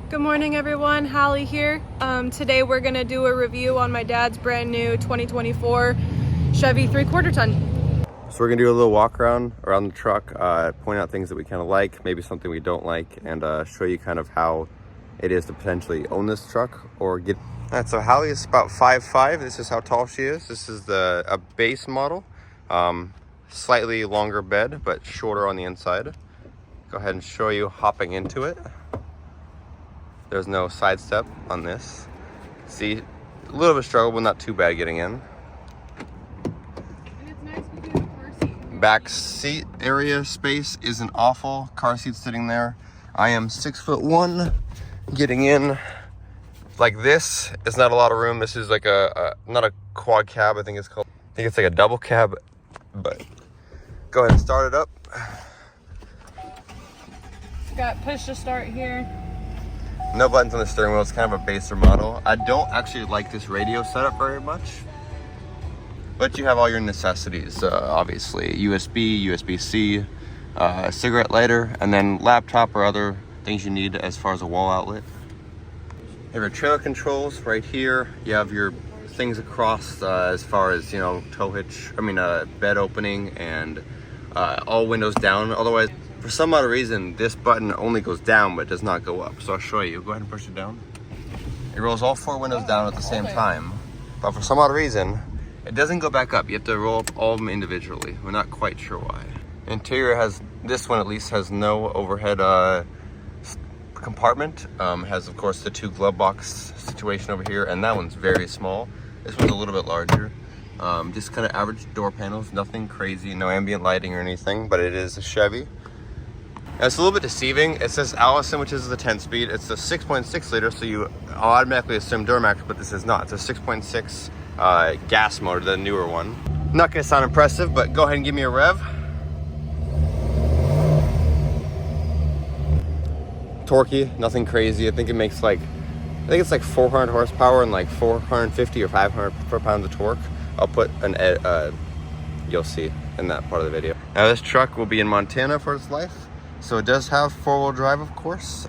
Good morning everyone, Hallie here. Today we're going to do a review on my dad's brand new 2024 Chevy 3/4 ton. So we're going to do a little walk around the truck, point out things that we kind of like, maybe something we don't like, and show you kind of how it is to potentially own this truck or get... All right, so Hallie is about 5'5". This is how tall she is. This is a base model, slightly longer bed, but shorter on the inside. Go ahead and show you hopping into it. There's no side step on this. See, a little bit of struggle, but not too bad getting in. And it's nice because the car seat. Back seat area space isn't awful. Car seat sitting there. I am 6'1". Getting in like this, it's not a lot of room. This is like not a quad cab. I think it's like a double cab. But go ahead and start it up. Got push to start here. No buttons on the steering wheel. It's kind of a baser model. I don't actually like this radio setup very much, but you have all your necessities. Obviously, USB, USB-C, cigarette lighter, and then laptop or other things you need as far as a wall outlet. You have your trailer controls right here. You have your things across as far as, you know, tow hitch, bed opening, and all windows down. Otherwise, for some odd reason, this button only goes down, but does not go up. So I'll show you. Go ahead and push it down. It rolls all four windows down at the same time. But for some odd reason, it doesn't go back up. You have to roll up all of them individually. We're not quite sure why. Interior has, this one at least, has no overhead compartment. Has, of course, the two glove box situation over here, and that one's very small. This one's a little bit larger. Just kind of average door panels, nothing crazy, no ambient lighting or anything, but it is a Chevy. Now, it's a little bit deceiving. It says Allison, which is the 10-speed. It's a 6.6 liter, so you automatically assume Duramax, but this is not. It's a 6.6 gas motor, the newer one. Not gonna sound impressive, but go ahead and give me a rev. Torquey, nothing crazy. I think it's like 400 horsepower and like 450 or 500 foot-pounds of torque. I'll put an you'll see in that part of the video. Now, this truck will be in Montana for its life. So it does have four-wheel drive, of course,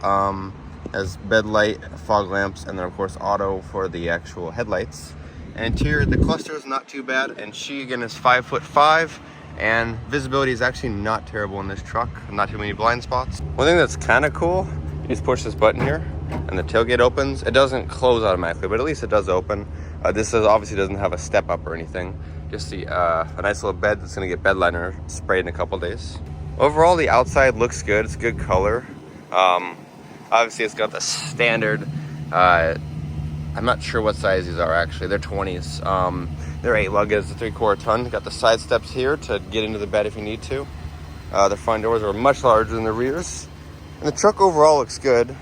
has bed light, fog lamps, and then of course auto for the actual headlights. And interior, the cluster is not too bad, and she again is 5'5", and visibility is actually not terrible in this truck. Not too many blind spots. One thing that's kind of cool, you just push this button here, and the tailgate opens. It doesn't close automatically, but at least it does open. This obviously doesn't have a step up or anything. Just a nice little bed that's gonna get bed liner sprayed in a couple days. Overall, the outside looks good. It's good color. Obviously, it's got the standard. I'm not sure what size these are actually. They're 20s. They're 8 lug. It's a 3/4 ton. Got the side steps here to get into the bed if you need to. The front doors are much larger than the rears. And the truck overall looks good.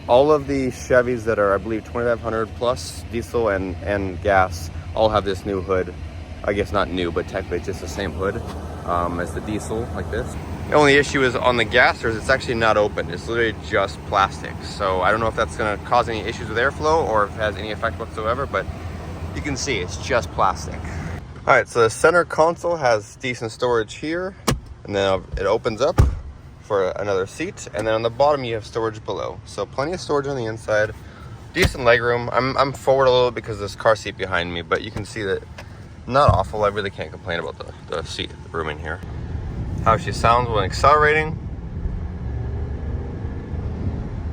All of the Chevys that are, I believe, 2500 plus diesel and gas all have this new hood. I guess not new, but technically it's just the same hood as the diesel, like this. The only issue is on the gassers, it's actually not open. It's literally just plastic. So I don't know if that's gonna cause any issues with airflow or if it has any effect whatsoever, but you can see it's just plastic. All right, so the center console has decent storage here, and then it opens up for another seat, and then on the bottom you have storage below. So plenty of storage on the inside, decent legroom. I'm forward a little because there's car seat behind me, but you can see that not awful. I really can't complain about the seat, the room in here. How she sounds when accelerating.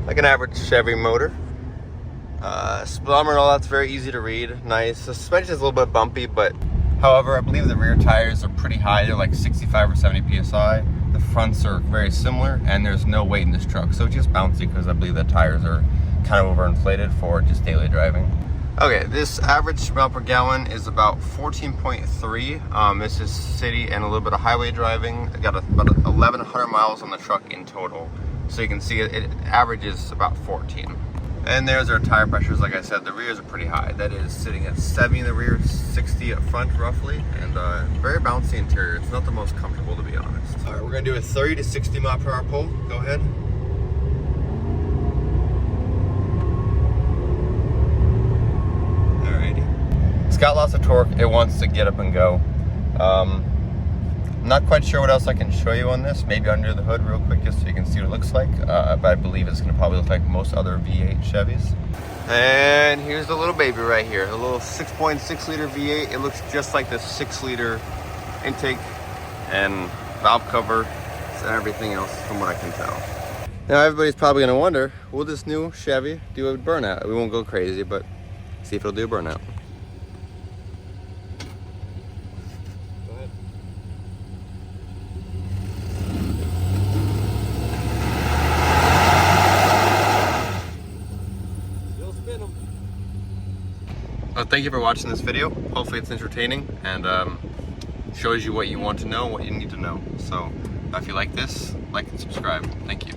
Like an average Chevy motor. Speedometer and all that's very easy to read. Nice. The suspension is a little bit bumpy, but however, I believe the rear tires are pretty high. They're like 65 or 70 PSI. The fronts are very similar, and there's no weight in this truck. So it's just bouncy because I believe the tires are kind of overinflated for just daily driving. Okay, this average mile per gallon is about 14.3. This is city and a little bit of highway driving. I got about 1,100 miles on the truck in total. So you can see it averages about 14. And there's our tire pressures. Like I said, the rears are pretty high. That is sitting at 70 in the rear, 60 up front roughly, and very bouncy interior. It's not the most comfortable, to be honest. All right, we're gonna do a 30 to 60 mile per hour pull. Go ahead. It's got lots of torque. It wants to get up and go. I'm not quite sure what else I can show you on this. Maybe under the hood real quick just so you can see what it looks like. But I believe it's going to probably look like most other V8 Chevys. And here's the little baby right here. A little 6.6 liter V8. It looks just like the 6 liter intake and valve cover and everything else from what I can tell. Now everybody's probably going to wonder, will this new Chevy do a burnout? We won't go crazy, but see if it'll do a burnout. Go ahead. Still spin them. Well, thank you for watching this video. Hopefully it's entertaining and shows you what you want to know, what you need to know. So if you like this, like and subscribe. Thank you.